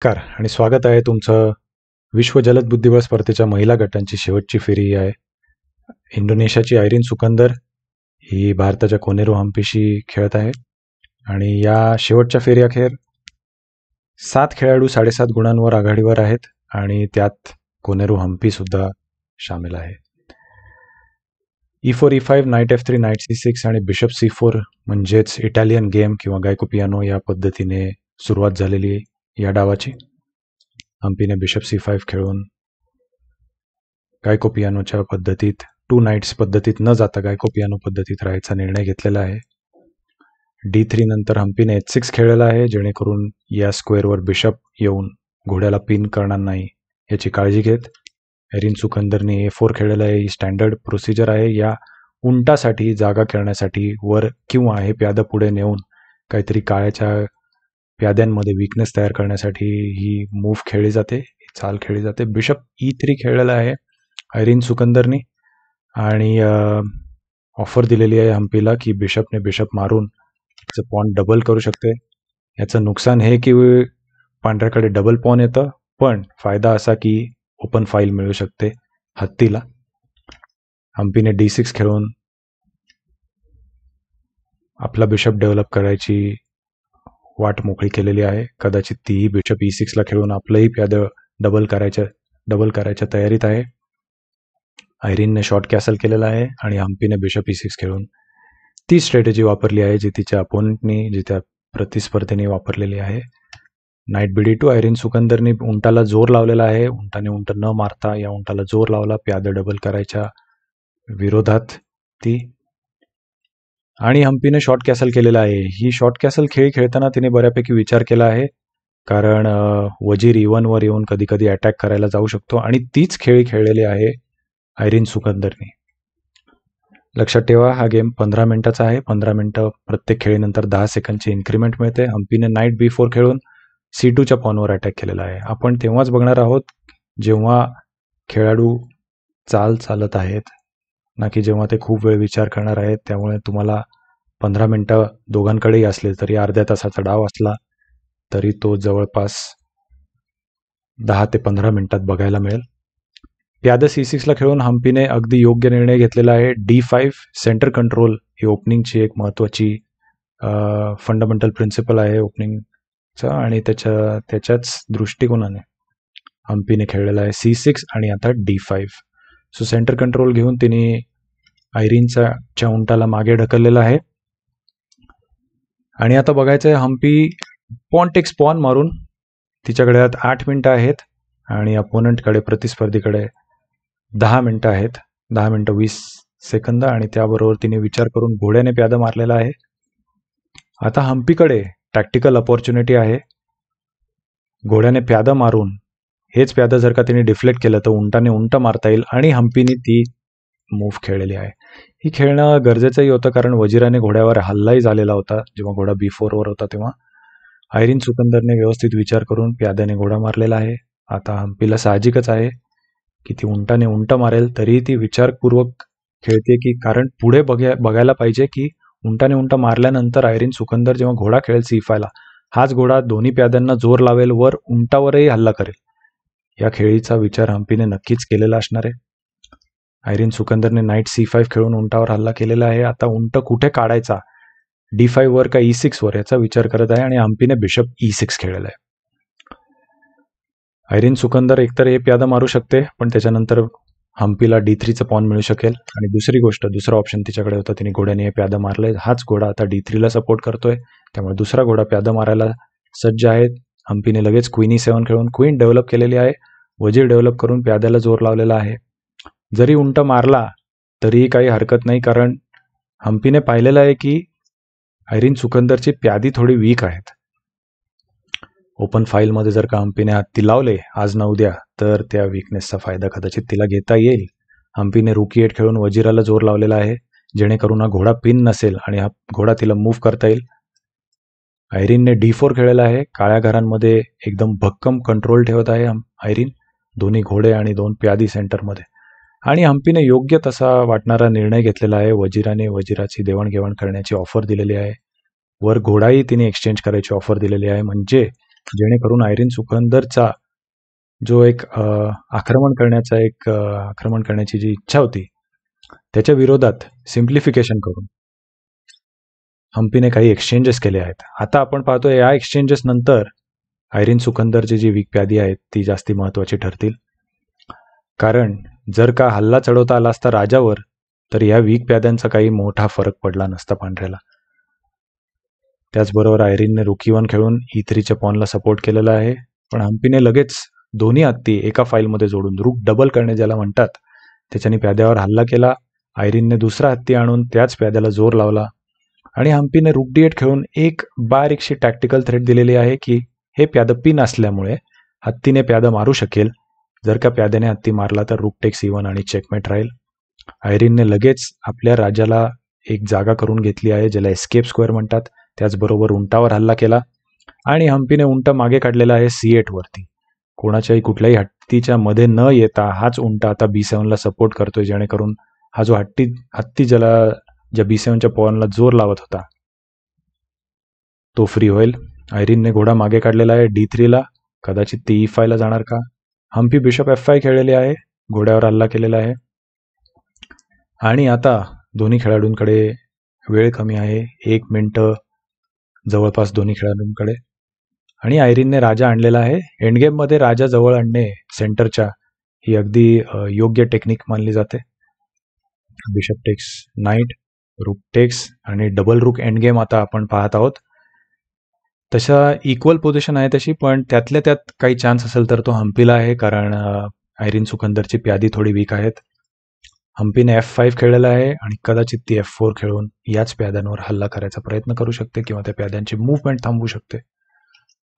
नमस्कार आणि स्वागत आहे तुमचं विश्व जलद बुद्धिबळ स्पर्धेच्या महिला गटांची शेवटची फेरी आहे. इंडोनेशियाची आयरीन सुकंदर ही भारताच्या कोनेरू हम्पीशी खेळत आहे आणि या शेवटच्या फेरीअखेर 7 खेळाडू 7.5 गुणांवर आघाडीवर आहेत आणि त्यात कोनेरू हम्पी सुद्धा सामील आहे. E4 E5 night F3 night C6 आणि बिशप C4 म्हणजेच इटालियन गेम किंवा गायको पियानो या पद्धतीने सुरुवात झालेली या डावाची. हम्पीने बिशप C5 खेळून गायको पियानोच्या पद्धतीत 2 नाईट्स पद्धतीत न जाता गायको पियानो पद्धतीत राहायचा निर्णय घेतलेला आहे. D3 नंतर हम्पीने H6 खेळलेला आहे, जेणेकरून या स्क्वेअरवर बिशप येऊन घोड्याला पिन करणार नाही याची काळजी घेत. आयरीन सुकंदरने A4 खेळलेला आहे. ही स्टँडर्ड प्रोसिजर आहे. या उंटासाठी जागा करण्यासाठी वर किंवा हे प्यादं पुढे नेऊन काहीतरी काळ्याच्या प्याद्यांमध्ये वीकनेस तयार करण्यासाठी ही मूव्ह खेळली जाते, चाल खेळली जाते. बिशप E3 खेळलेला आहे आयरीन सुकंदरनी आणि ऑफर दिलेली आहे हम्पीला की बिशपने बिशप मारून त्याचं पॉन डबल करू शकते. याचं नुकसान हे की पांढऱ्याकडे डबल पॉन येतं, पण फायदा असा की ओपन फाईल मिळू शकते हत्तीला. हम्पीने D6 खेळून आपला बिशप डेव्हलप करायची वाट मोकळी केलेली आहे. कदाचित तीही बिशप E6 ला खेळून आपलंही प्यादं डबल करायच्या तयारीत आहे. आयरीनने शॉर्ट कॅसल केलेला आहे आणि हम्पीने बिशप E6 खेळून ती स्ट्रॅटेजी वापरली आहे जी तिच्या अपोनंटनी, जी त्या प्रतिस्पर्धीने वापरलेली आहे. नाईट BD2 आयरीन सुकंदरनी उंटाला जोर लावलेला आहे. उंटाने उंट न मारता या उंटाला जोर लावला प्यादं डबल करायच्या विरोधात ती, आणि हम्पीने शॉर्ट कॅसल केलेला आहे. ही शॉर्ट कॅसल खेळ खेळताना तिने बऱ्यापैकी विचार केला आहे, कारण वजीर E1 वर येऊन कधी कधी अटॅक करायला जाऊ शकतो आणि तीच खेळी खेळलेली आहे आयरीन सुकंदरनी. लक्षात ठेवा, हा गेम 15 मिनिटाचा आहे. 15 मिनिटं प्रत्येक खेळीनंतर 10 सेकंडची इन्क्रीमेंट मिळते. हम्पीने नाईट B4 खेळून C2च्या पॉनवर अटॅक केलेला आहे. आपण तेव्हाच बघणार आहोत जेव्हा खेळाडू चाल चालत आहेत, ना की जेव्हा ते खूप वेळ विचार करणार आहेत. त्यामुळे तुम्हाला 15 मिनिटं दोघांकडेही असले तरी, अर्ध्या तासाचा डाव असला तरी तो जवळपास 10 ते 15 मिनिटात बघायला मिळेल. प्यादं C6 ला खेळून हम्पीने अगदी योग्य निर्णय घेतलेला आहे. D5 सेंटर कंट्रोल ही ओपनिंगची एक महत्त्वाची फंडामेंटल प्रिन्सिपल आहे ओपनिंगचा, आणि त्याच्याच दृष्टिकोनाने हम्पीने खेळलेला आहे C6 आणि आता D5. सो सेंटर कंट्रोल घेऊन तिने आयरीनच्या उंटाला मागे ढकललेला आहे आणि आता बघायचं आहे हम्पी पॉन टेक्स पॉन मारून. तिच्याकडे 8 मिनिटं आहेत आणि अपोनंटकडे, प्रतिस्पर्धीकडे 10 मिनिटं आहेत. 10 मिनिटं 20 सेकंद आणि त्याबरोबर तिने विचार करून घोड्याने प्यादं मारलेला आहे. आता हम्पीकडे टॅक्टिकल अपॉर्च्युनिटी आहे. घोड्याने प्यादं मारून हेच प्यादं जर का तिने डिफ्लेक्ट केलं तर उंटाने उंट मारता येईल आणि हम्पीने ती मूव्ह खेळलेली आहे. ही खेळणं गरजेचंही होतं, कारण वजिराने घोड्यावर हल्लाही झालेला होता जेव्हा घोडा B4 वर होता तेव्हा. आयरीन सुकंदरने व्यवस्थित विचार करून प्याद्याने घोडा मारलेला आहे. आता हम्पीला साहजिकच आहे की ती उंटाने उंट मारेल, तरीही ती विचारपूर्वक खेळते की, कारण पुढे बघायला पाहिजे की उंटाने उंट मारल्यानंतर आयरीन सुकंदर जेव्हा घोडा खेळेल C5 ला, हाच घोडा दोन्ही प्याद्यांना जोर लावेल, वर उंटावरही हल्ला करेल. या खेळीचा विचार हम्पीने नक्कीच केलेला असणार आहे. आयरीन सुकंदरने नाईट C5 खेळून उंटावर हल्ला केलेला आहे. आता उंट कुठे काढायचा, D5 वर का E6 वर, याचा विचार करत आहे आणि हम्पीने बिशप E6 खेळलेला आहे. आयरीन सुकंदर एकतर हे प्यादा मारू शकते, पण त्याच्यानंतर हम्पीला D3चं पॉन मिळू शकेल. आणि दुसरा ऑप्शन तिच्याकडे होता, तिने घोड्याने हे प्यादा मारलंय. हाच घोडा आता D3 ला सपोर्ट करतोय, त्यामुळे दुसरा घोडा प्यादा मारायला सज्ज आहेत. हम्पीने लगेच क्वीन E7 खेळून क्वीन डेव्हलप केलेली आहे. वजीर डेव्हलप करून प्याद्याला जोर लावलेला आहे. जरी उंट मारला तरीही काही हरकत नाही, कारण हम्पीने पाहिलेलं आहे की आयरीन सुकंदरची प्यादी थोडी वीक आहेत. ओपन फाईलमध्ये जर का हम्पीने हत्ती लावले आज ना उद्या, तर त्या वीकनेसचा फायदा कदाचित तिला घेता येईल. हम्पीने रूक E8 खेळून वजिराला जोर लावलेला आहे, जेणेकरून हा घोडा पिन नसेल आणि हा घोडा तिला मूव्ह करता येईल. आयरीनने D4 खेळलेला आहे. काळ्या घरांमध्ये एकदम भक्कम कंट्रोल ठेवत आहे आयरीन, दोन्ही घोडे आणि 2 प्यादी सेंटरमध्ये. आणि हम्पीने योग्य तसा वाटणारा निर्णय घेतलेला आहे. वजिराने वजिराची देवाणघेवाण करण्याची ऑफर दिलेली आहे. वर घोडाही तिने एक्सचेंज करायची ऑफर दिलेली आहे, म्हणजे जेणेकरून आयरीन सुखंदरचा जो एक आक्रमण करण्याची जी इच्छा होती, त्याच्या विरोधात सिम्प्लिफिकेशन करून हम्पीने काही एक्सचेंजेस केले आहेत. आता आपण पाहतो या एक्सचेंजेस नंतर आयरीन सुखंदरची जी वीक प्यादी आहेत ती जास्ती महत्त्वाची ठरतील. कारण जर का हल्ला चढवता आला असता राजावर, तर या वीक प्याद्यांचा काही मोठा फरक पडला नसता पांढऱ्याला. त्याचबरोबर आयरीनने रुक E1 खेळून E3च्या पॉनला सपोर्ट केलेला आहे. पण हम्पीने लगेच दोन्ही हत्ती एका फाईलमध्ये जोडून रुक डबल करणे ज्याला म्हणतात, त्याच्याने प्याद्यावर हल्ला केला. आयरीनने दुसरा हत्ती आणून त्याच प्याद्याला जोर लावला आणि हम्पीने रुक D8 खेळून एक बारीकशी टॅक्टिकल थ्रेट दिलेली आहे की हे प्यादं पिन असल्यामुळे हत्तीने प्यादं मारू शकेल. जर का प्याद्याने हत्ती मारला तर रुक टेक्स E1 आणि चेकमेट राहील. आयरीनने लगेच आपल्या राजाला एक जागा करून घेतली आहे ज्याला एस्केप स्क्वेअर म्हणतात. त्याचबरोबर उंटावर हल्ला केला आणि हम्पीने उंट मागे काढलेला आहे C8 वरती. कोणाच्याही कुठल्याही हत्तीच्या मध्ये न येता हाच उंट आता B7ला सपोर्ट करतोय, जेणेकरून हा जो हत्ती ज्या B7च्या पॉनला जोर लावत होता तो फ्री होईल. आयरीनने घोडा मागे काढलेला आहे D3ला. कदाचित ती E5 ला जाणार का? हम्पी बिशप F5 खेळलेले आहे, घोड्यावर हल्ला केलेला आहे. आणि आता दोन्ही खेळाडूंकडे वेळ कमी आहे, 1 मिनिटं जवळपास दोन्ही खेळाडूंकडे. आणि आयरीनने राजा आणलेला आहे. एंडगेममध्ये राजा जवळ आणणे सेंटरच्या ही अगदी योग्य टेक्निक मानली जाते. Bishop takes knight, rook takes आणि डबल रुक एंडगेम आता आपण पाहत आहोत. तशा इक्वल पोझिशन आहे तशी, पण त्यातल्या त्यात काही चान्स असेल तर तो हम्पीला आहे, कारण आयरीन सुखंदरची प्यादी थोडी वीक आहेत. हम्पीने F5 खेळलेला आहे आणि कदाचित ती F4 खेळून याच प्याद्यांवर हल्ला करायचा प्रयत्न करू शकते किंवा त्या प्याद्यांची मूव्हमेंट थांबवू शकते.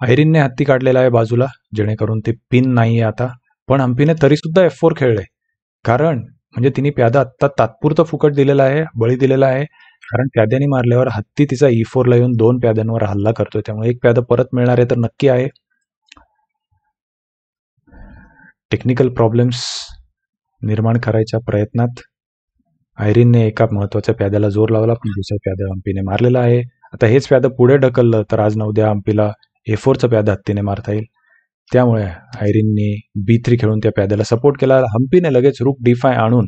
आयरीनने हत्ती काढलेला आहे बाजूला, जेणेकरून ते पिन नाही आहे आता. पण हम्पीने तरीसुद्धा F4 खेळले, कारण म्हणजे तिने प्यादा आत्ता तात्पुरतं फुकट दिलेला आहे, बळी दिलेला आहे. कारण प्याद्याने मारल्यावर हत्ती तिचा E4 ला येऊन 2 प्याद्यांवर हल्ला करतोय, त्यामुळे एक प्यादा परत मिळणार आहे तर नक्की आहे. टेक्निकल प्रॉब्लेम्स निर्माण करायच्या प्रयत्नात आयरीनने एका महत्त्वाच्या प्याद्याला जोर लावला, पण दुसऱ्या प्यादा हम्पीने मारलेला आहे. आता हेच प्यादं पुढे ढकललं तर आज न उद्या हम्पीला A4चा प्यादा हत्तीने मारता येईल. त्यामुळे आयरीनने B3 खेळून त्या प्याद्याला सपोर्ट केला. हम्पीने लगेच रुक D5 आणून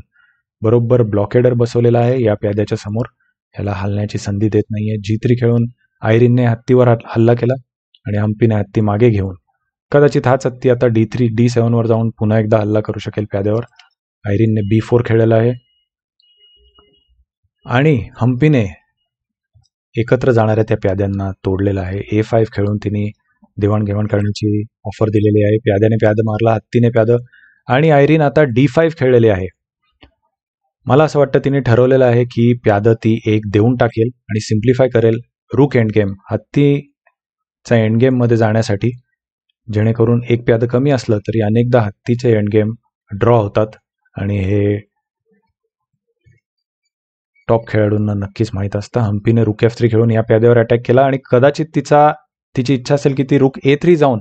बरोबर ब्लॉकेडर बसवलेला आहे या प्याद्याच्या समोर, याला हलण्याची संधी देत नाहीये. G3 खेळून आयरीनने हत्तीवर हल्ला केला आणि हम्पीने हत्ती मागे घेऊन कदाचित हाच हत्ती आता D3 D7 वर जाऊन पुन्हा एकदा हल्ला करू शकेल प्याद्यावर. आयरीनने B4 खेळलेला आहे आणि हम्पीने एकत्र जाणाऱ्या त्या प्याद्यांना तोडलेलं आहे. A5 खेळून तिने देवाणघेवाण करण्याची ऑफर दिलेली आहे. प्याद्याने प्यादं मारला, हत्तीने प्यादं, आणि आयरीन आता D5 खेळलेले आहे. मला असं वाटतं तिने ठरवलेलं आहे की प्यादं ती एक देऊन टाकेल आणि सिम्प्लिफाय करेल रुक एंडगेम हत्तीचा एंडगेममध्ये जाण्यासाठी, जेणेकरून एक प्यादं कमी असलं तरी अनेकदा हत्तीचे एंडगेम ड्रॉ होतात आणि हे टॉप खेळाडूंना नक्कीच माहीत असतं. हम्पीने रुक F3 खेळून या प्याद्यावर अटॅक केला आणि कदाचित तिची इच्छा असेल की ती रुक A3 जाऊन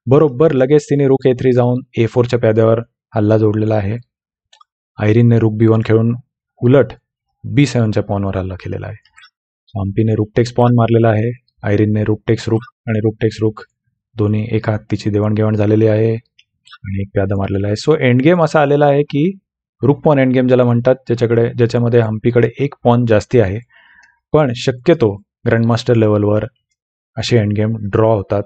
बरोबर लगेच तिने रुक A3 जाऊन A4च्या प्याद्यावर हल्ला जोडलेला आहे. आयरीनने रुक B1 खेळून उलट B7च्या पॉनवर हल्ला केलेला आहे. हम्पीने रुक टेक्स पॉन मारलेला आहे. आयरीनने रुक टेक्स रुक आणि रुक टेक्स रुक दोन्ही एका हत्तीची देवाणघेवाण झालेली आहे आणि एक प्यादा मारलेला आहे. सो एंडगेम असा आलेला आहे की रुक पॉन एंडगेम ज्याला म्हणतात, ज्याच्यामध्ये हम्पीकडे एक पॉन जास्ती आहे. पण शक्यतो ग्रँडमास्टर लेवलवर असे एंडगेम ड्रॉ होतात,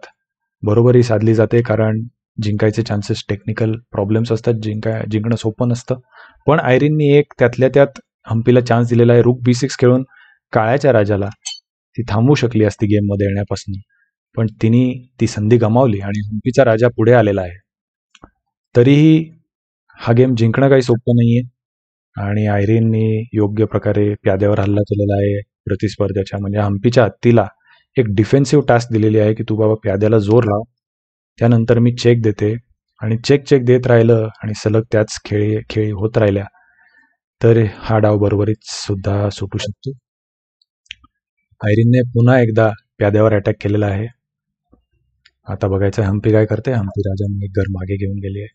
बरोबरी साधली जाते, कारण जिंकायचे चान्सेस टेक्निकल प्रॉब्लेम्स असतात, जिंकणं सोपं नसतं. पण आयरीननी एक त्यातल्या त्यात हम्पीला चान्स दिलेला आहे. रुक B6 खेळून काळ्याच्या राजाला ती थांबवू शकली असती गेममध्ये येण्यापासून, पण तिने ती संधी गमावली आणि हम्पीचा राजा पुढे आलेला आहे. तरीही हा गेम जिंकणं काही सोपं नाहीये आणि आयरीननी योग्य प्रकारे प्याद्यावर हल्ला केलेला आहे प्रतिस्पर्ध्याच्या. म्हणजे हम्पीच्या हत्तीला एक डिफेन्सिव्ह टास्क दिलेली आहे की तू बाबा प्याद्याला जोर लाव, त्यानंतर मी चेक देते, आणि चेक देत राहिलं आणि सलग त्याच खेळी होत राहिल्या तर हा डाव बरोबरीच सुद्धा सुटू शकतो. आयरीनने पुन्हा एकदा प्याद्यावर अटॅक केलेला आहे. आता बघायचं हम्पी काय करते. हम्पी राजाने एक घर मागे घेऊन गेली आहे.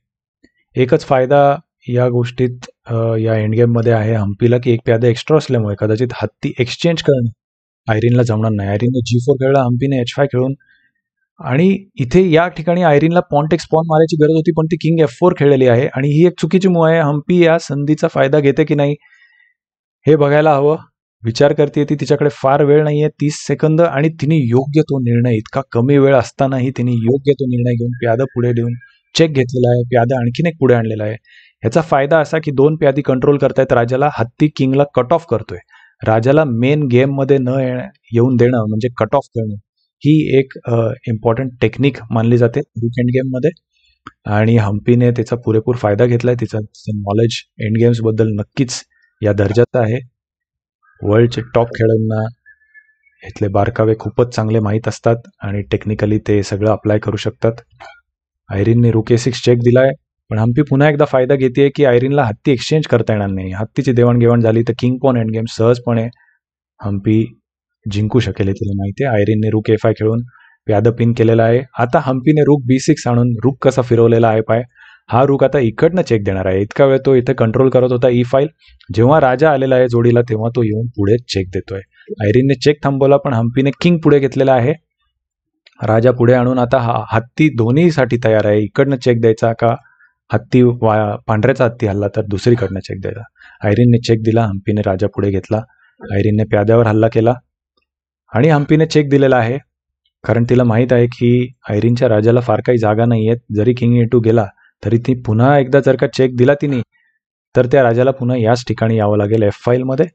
एकच फायदा या गोष्टीत या एंडगेममध्ये आहे हम्पीला की एक प्यादा एक्स्ट्रा असल्यामुळे कदाचित हत्ती एक्सचेंज करणं आयरीनला जमणार नाही. आयरीनने G4 खेळला, हम्पीने H5 खेळून आणि इथे या ठिकाणी आयरिनला पॉन टेक्स पॉन मारायची गरज होती, पण ती किंग F4 खेळलेली आहे आणि ही एक चुकीची मूव्ह आहे. हम्पी या संधीचा फायदा घेते की नाही हे बघायला हवं. विचार करते ती, तिच्याकडे फार वेळ नाहीये, 30 सेकंद, आणि तिने योग्य तो निर्णय, इतका कमी वेळ असतानाही तिने योग्य तो निर्णय घेऊन प्यादा पुढे देऊन चेक घेतलेला आहे. प्यादा आणखीन एक पुढे आणलेला आहे. ह्याचा फायदा असा की 2 प्यादी कंट्रोल करतायत राजाला. हत्ती किंगला कट ऑफ करतोय. राजाला मेन गेममध्ये न येऊन देणं म्हणजे कट ऑफ करणं, ही एक इम्पॉर्टंट टेक्निक मानली जाते रूक एंड गेममध्ये, आणि हम्पीने त्याचा पुरेपूर फायदा घेतलाय. तिचं नॉलेज एंड गेम्सबद्दल नक्कीच या दर्जाचं आहे. वर्ल्डचे टॉप खेळाडूंना इथले बारकावे खूपच चांगले माहीत असतात आणि टेक्निकली ते सगळं अप्लाय करू शकतात. आयरिनने रूक A6 चेक दिलाय, पण हम्पी पुन्हा एकदा फायदा घेते की आयरिनला हत्ती एक्सचेंज करता येणार नाही. हत्तीची देवाणघेवाण झाली तर किंग पॉन एंड गेम सहजपणे हम्पी जिंकू शकेल, तिला माहिती आहे. आयरिनने रूक A5 खेळून प्यादा पिन केलेला आहे. आता हम्पीने रूक B6 आणून रूक कसा फिरवलेला आहे पाय. हा रूक आता इकडनं चेक देणार आहे. इतका वेळ तो इथे कंट्रोल करत होता E5. जेव्हा राजा आलेला आहे जोडीला तेव्हा तो येऊन पुढे चेक देतोय. आयरिनने चेक थांबवला, पण हम्पीने किंग पुढे घेतलेला आहे. राजा पुढे आणून आता हत्ती दोन्हीसाठी तयार आहे. इकडनं चेक द्यायचा का हत्ती पांढऱ्याचा हत्ती हल्ला तर दुसरीकडनं चेक द्यायचा. आयरिनने चेक दिला, हम्पीने राजा पुढे घेतला. आयरिनने प्याद्यावर हल्ला केला आणि हम्पीने चेक दिलेला आहे, कारण तिला माहीत आहे की आयरिनच्या राजाला फार काही जागा नाही आहेत. जरी किंग A2 गेला तरी ती पुन्हा एकदा जर का चेक दिला तिने तर त्या राजाला पुन्हा याच ठिकाणी यावं लागेल. F5 मध्ये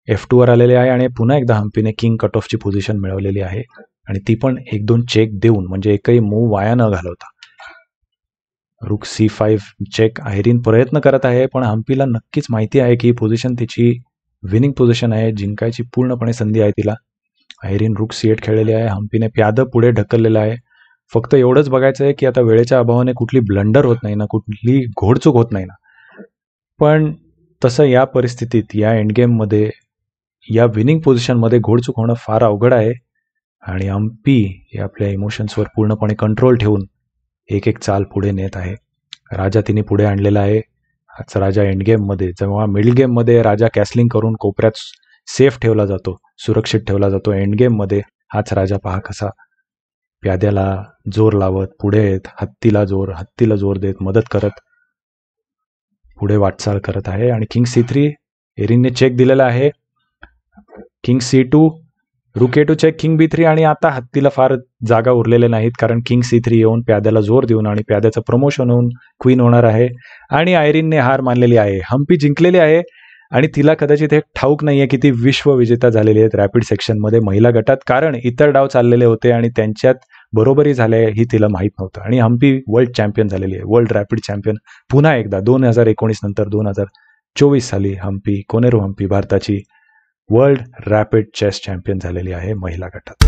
F2 वर आलेले आहे आणि पुन्हा एकदा हम्पीने किंग कट ऑफची पोझिशन मिळवलेली आहे, आणि ती पण 1-2 चेक देऊन, म्हणजे एकही मूव वाया न घालवता. रूक C5 चेक. आयरिन प्रयत्न करत आहे, पण हम्पीला नक्कीच माहिती आहे की ही पोझिशन तिची विनिंग पोझिशन आहे, जिंकायची पूर्णपणे संधी आहे तिला. आयरिन रूक C8 खेळलेली आहे. हम्पीने प्यादं पुढे ढकललेलं आहे. फक्त एवढंच बघायचं आहे की आता वेळेच्या अभावाने कुठली ब्लंडर होत नाही ना, कुठली घोडचूक होत नाही ना. पण तसं या परिस्थितीत, या एंड गेममध्ये, या विनिंग पोझिशनमध्ये घोडचूक होणं फार अवघड आहे, आणि हम्पी हे आपल्या इमोशन्सवर पूर्णपणे कंट्रोल ठेवून एक एक चाल पुढे नेत आहे. राजा तिने पुढे आणलेला आहे. हाच राजा एंड गेममध्ये, जेव्हा मिडल गेममध्ये राजा कॅसलिंग करून कोपऱ्यात सेफ ठेवला जातो, सुरक्षित ठेवला जातो, एंड गेममध्ये हाच राजा पहा कसा प्याद्याला जोर लावत पुढे येत, हत्तीला जोर देत, मदत करत पुढे वाटचाल करत आहे. आणि किंग C3 एरिनने चेक दिलेला आहे. किंग C2, रूक A2 चेक, किंग B3, आणि आता हत्तीला फार जागा उरलेल्या नाहीत, कारण किंग C3 येऊन प्याद्याला जोर देऊन आणि प्याद्याचं प्रमोशन होऊन क्वीन होणार आहे, आणि आयरिनने हार मानलेली आहे. हम्पी जिंकलेली आहे, आणि तिला कदाचित हे ठाऊक नाहीये की ती विश्वविजेता झालेली आहेत रॅपिड सेक्शनमध्ये महिला गटात, कारण इतर डाव चाललेले होते आणि त्यांच्यात बरोबरी झाले ही तिला माहीत नव्हतं. आणि हम्पी वर्ल्ड चॅम्पियन झालेली आहे, वर्ल्ड रॅपिड चॅम्पियन पुन्हा एकदा 2019 नंतर 2024 साली हम्पी, कोनेरू हम्पी भारताची वर्ल्ड रॅपिड चेस चॅम्पियन झालेली आहे महिला गटात.